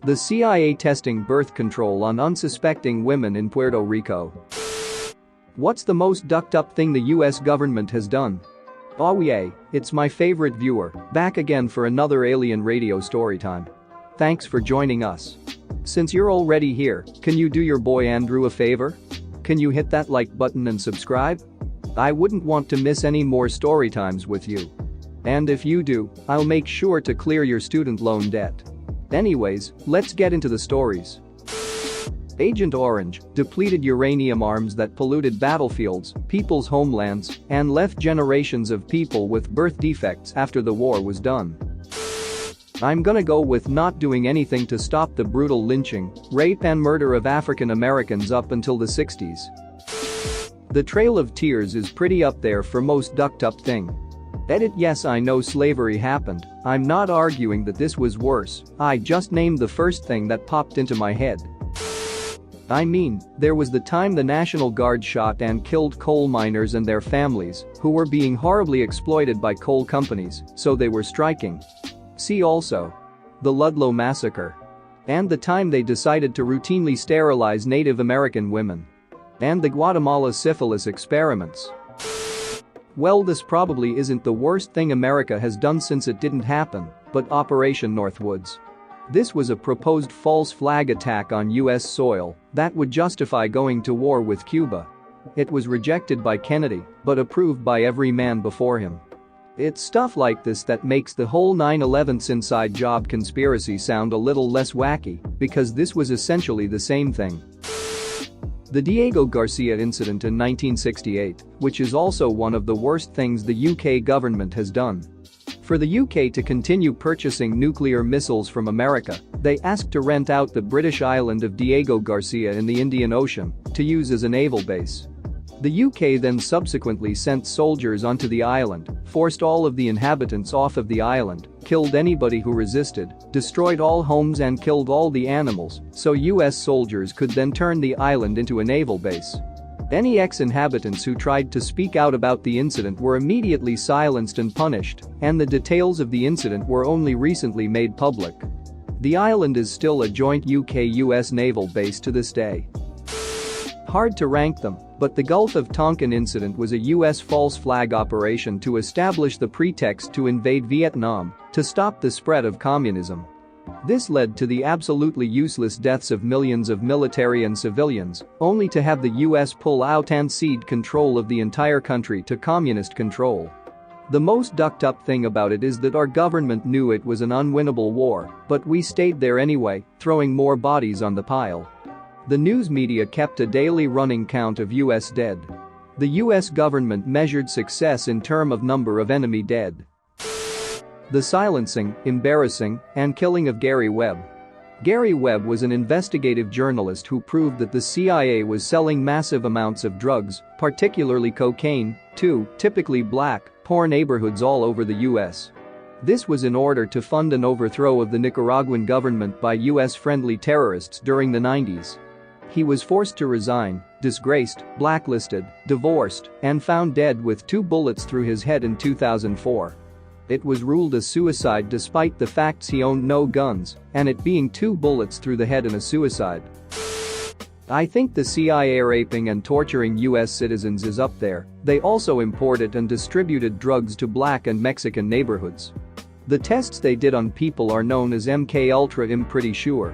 The CIA testing birth control on unsuspecting women in Puerto Rico. What's the most ducked up thing the US government has done? Oh yay, it's my favorite viewer, back again for another alien radio storytime. Thanks for joining us. Since you're already here, can you do your boy Andrew a favor? Can you hit that like button and subscribe? I wouldn't want to miss any more storytimes with you. And if you do, I'll make sure to clear your student loan debt. Anyways, let's get into the stories. Agent Orange, depleted uranium arms that polluted battlefields, people's homelands, and left generations of people with birth defects after the war was done. I'm gonna go with not doing anything to stop the brutal lynching, rape and murder of African Americans up until the 60s. The Trail of Tears is pretty up there for most ducked up thing. Edit. Yes, I know slavery happened, I'm not arguing that this was worse, I just named the first thing that popped into my head. I mean, there was the time the National Guard shot and killed coal miners and their families, who were being horribly exploited by coal companies, so they were striking. See also the Ludlow Massacre. And the time they decided to routinely sterilize Native American women. And the Guatemala syphilis experiments. Well, this probably isn't the worst thing America has done since it didn't happen, but Operation Northwoods. This was a proposed false flag attack on US soil that would justify going to war with Cuba. It was rejected by Kennedy, but approved by every man before him. It's stuff like this that makes the whole 9/11 inside job conspiracy sound a little less wacky, because this was essentially the same thing. The Diego Garcia incident in 1968, which is also one of the worst things the UK government has done. For the UK to continue purchasing nuclear missiles from America, they asked to rent out the British island of Diego Garcia in the Indian Ocean to use as a naval base. The UK then subsequently sent soldiers onto the island, forced all of the inhabitants off of the island, killed anybody who resisted, destroyed all homes and killed all the animals, so US soldiers could then turn the island into a naval base. Any ex-inhabitants who tried to speak out about the incident were immediately silenced and punished, and the details of the incident were only recently made public. The island is still a joint UK-US naval base to this day. Hard to rank them, but the Gulf of Tonkin incident was a US false flag operation to establish the pretext to invade Vietnam to stop the spread of communism. This led to the absolutely useless deaths of millions of military and civilians, only to have the US pull out and cede control of the entire country to communist control. The most ducked up thing about it is that our government knew it was an unwinnable war, but we stayed there anyway, throwing more bodies on the pile. The news media kept a daily running count of US dead. The US government measured success in terms of number of enemy dead. The silencing, embarrassing, and killing of Gary Webb. Gary Webb was an investigative journalist who proved that the CIA was selling massive amounts of drugs, particularly cocaine, to typically black, poor neighborhoods all over the US. This was in order to fund an overthrow of the Nicaraguan government by US-friendly terrorists during the 90s. He was forced to resign, disgraced, blacklisted, divorced, and found dead with 2 bullets through his head in 2004. It was ruled a suicide despite the facts he owned no guns, and it being 2 bullets through the head and a suicide. I think the CIA raping and torturing US citizens is up there. They also imported and distributed drugs to black and Mexican neighborhoods. The tests they did on people are known as MKUltra. I'm pretty sure.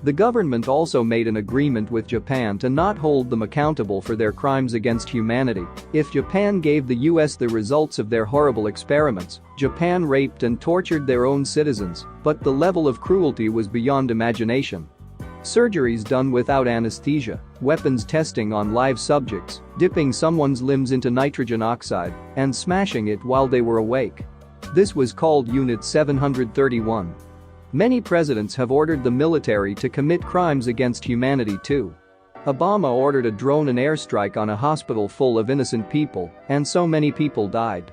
The government also made an agreement with Japan to not hold them accountable for their crimes against humanity. If Japan gave the US the results of their horrible experiments, Japan raped and tortured their own citizens, but the level of cruelty was beyond imagination. Surgeries done without anesthesia, weapons testing on live subjects, dipping someone's limbs into nitrogen oxide, and smashing it while they were awake. This was called Unit 731. Many presidents have ordered the military to commit crimes against humanity too. Obama ordered a drone and airstrike on a hospital full of innocent people, and so many people died.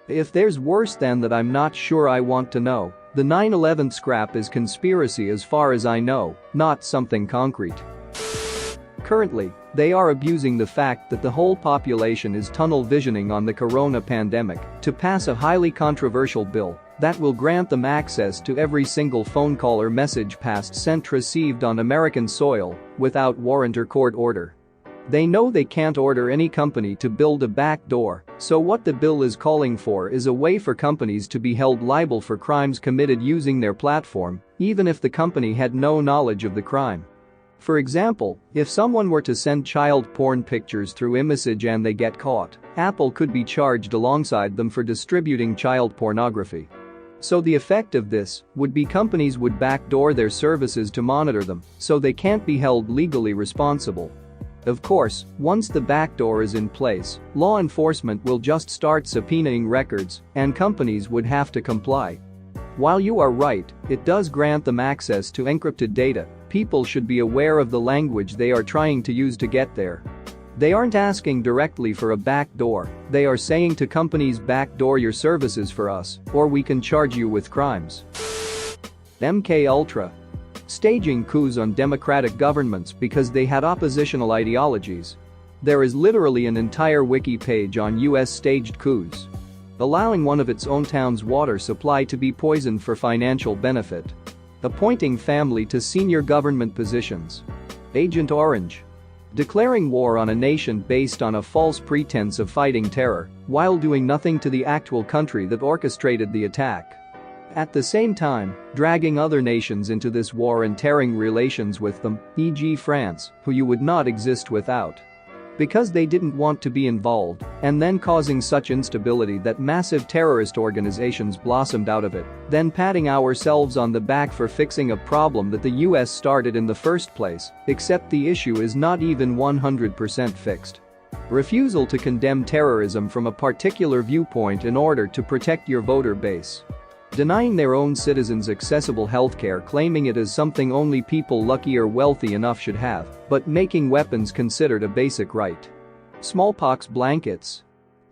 If there's worse than that, I'm not sure I want to know. The 9/11 scrap is conspiracy as far as I know, not something concrete. Currently, they are abusing the fact that the whole population is tunnel visioning on the corona pandemic to pass a highly controversial bill that will grant them access to every single phone call or message passed sent received on American soil without warrant or court order. They know they can't order any company to build a backdoor, so what the bill is calling for is a way for companies to be held liable for crimes committed using their platform, even if the company had no knowledge of the crime. For example, if someone were to send child porn pictures through iMessage and they get caught, Apple could be charged alongside them for distributing child pornography. So the effect of this would be companies would backdoor their services to monitor them, so they can't be held legally responsible. Of course, once the backdoor is in place, law enforcement will just start subpoenaing records, and companies would have to comply. While you are right, it does grant them access to encrypted data. People should be aware of the language they are trying to use to get there. They aren't asking directly for a backdoor, they are saying to companies, backdoor your services for us, or we can charge you with crimes. MKUltra. Staging coups on democratic governments because they had oppositional ideologies. There is literally an entire wiki page on US staged coups. Allowing one of its own town's water supply to be poisoned for financial benefit. Appointing family to senior government positions. Agent Orange. Declaring war on a nation based on a false pretense of fighting terror, while doing nothing to the actual country that orchestrated the attack. At the same time, dragging other nations into this war and tearing relations with them, e.g. France, who you would not exist without. Because they didn't want to be involved, and then causing such instability that massive terrorist organizations blossomed out of it, then patting ourselves on the back for fixing a problem that the US started in the first place, except the issue is not even 100% fixed. Refusal to condemn terrorism from a particular viewpoint in order to protect your voter base. Denying their own citizens accessible healthcare, claiming it as something only people lucky or wealthy enough should have, but making weapons considered a basic right. Smallpox blankets.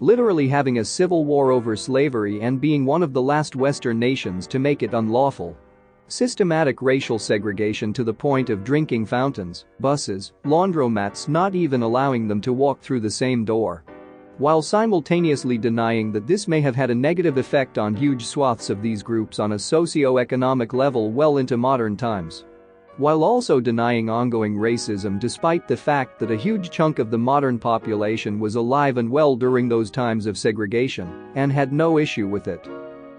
Literally having a civil war over slavery and being one of the last Western nations to make it unlawful. Systematic racial segregation to the point of drinking fountains, buses, laundromats not even allowing them to walk through the same door. While simultaneously denying that this may have had a negative effect on huge swaths of these groups on a socio-economic level well into modern times. While also denying ongoing racism despite the fact that a huge chunk of the modern population was alive and well during those times of segregation and had no issue with it.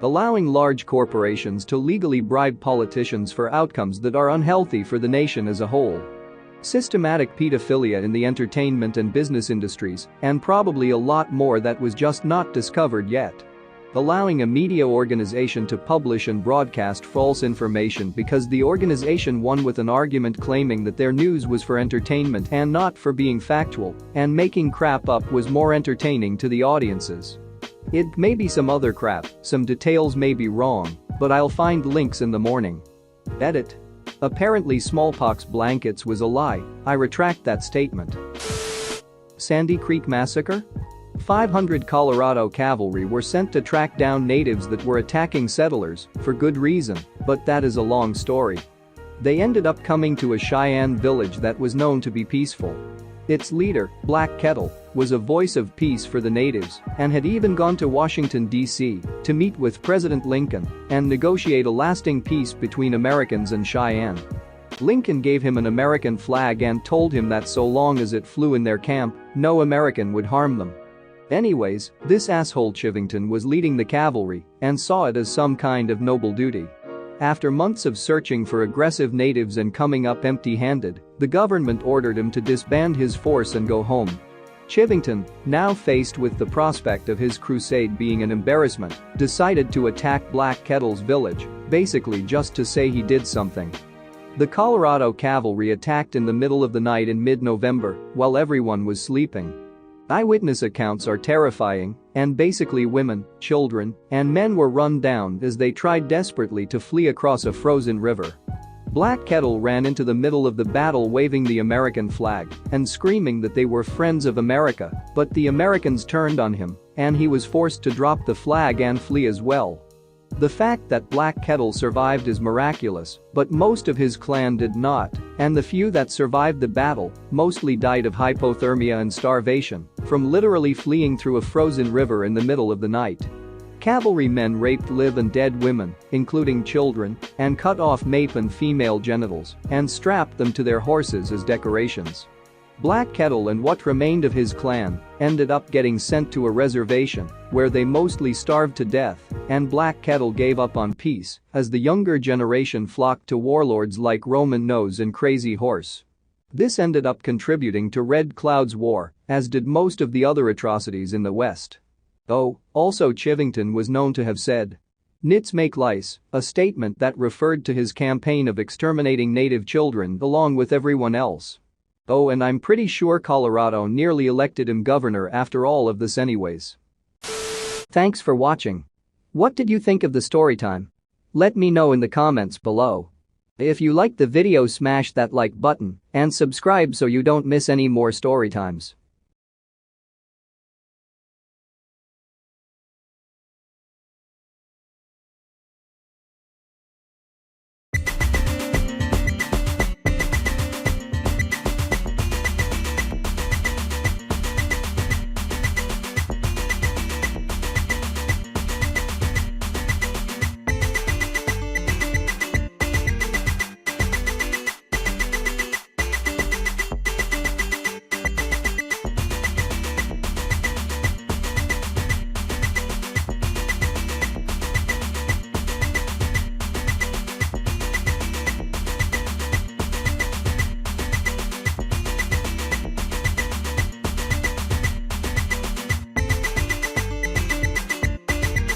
Allowing large corporations to legally bribe politicians for outcomes that are unhealthy for the nation as a whole. Systematic pedophilia in the entertainment and business industries, and probably a lot more that was just not discovered yet. Allowing a media organization to publish and broadcast false information because the organization won with an argument claiming that their news was for entertainment and not for being factual, and making crap up was more entertaining to the audiences. It may be some other crap, some details may be wrong, but I'll find links in the morning. Edit. Apparently smallpox blankets was a lie, I retract that statement. Sandy Creek Massacre? 500 Colorado cavalry were sent to track down natives that were attacking settlers, for good reason, but that is a long story. They ended up coming to a Cheyenne village that was known to be peaceful. Its leader, Black Kettle, was a voice of peace for the natives and had even gone to Washington, D.C. to meet with President Lincoln and negotiate a lasting peace between Americans and Cheyenne. Lincoln gave him an American flag and told him that so long as it flew in their camp, no American would harm them. Anyways, this asshole Chivington was leading the cavalry and saw it as some kind of noble duty. After months of searching for aggressive natives and coming up empty-handed, the government ordered him to disband his force and go home. Chivington, now faced with the prospect of his crusade being an embarrassment, decided to attack Black Kettle's village, basically just to say he did something. The Colorado cavalry attacked in the middle of the night in mid-November, while everyone was sleeping. Eyewitness accounts are terrifying, and basically women, children, and men were run down as they tried desperately to flee across a frozen river. Black Kettle ran into the middle of the battle waving the American flag and screaming that they were friends of America, but the Americans turned on him, and he was forced to drop the flag and flee as well. The fact that Black Kettle survived is miraculous, but most of his clan did not, and the few that survived the battle mostly died of hypothermia and starvation from literally fleeing through a frozen river in the middle of the night. Cavalrymen raped live and dead women, including children, and cut off male and female genitals and strapped them to their horses as decorations. Black Kettle and what remained of his clan ended up getting sent to a reservation where they mostly starved to death, and Black Kettle gave up on peace as the younger generation flocked to warlords like Roman Nose and Crazy Horse. This ended up contributing to Red Cloud's War, as did most of the other atrocities in the West. Oh, also Chivington was known to have said, "Nits make lice," a statement that referred to his campaign of exterminating native children along with everyone else. Oh, and I'm pretty sure Colorado nearly elected him governor after all of this anyways. Thanks for watching. What did you think of the story time? Let me know in the comments below. If you liked the video, smash that like button and subscribe so you don't miss any more story times.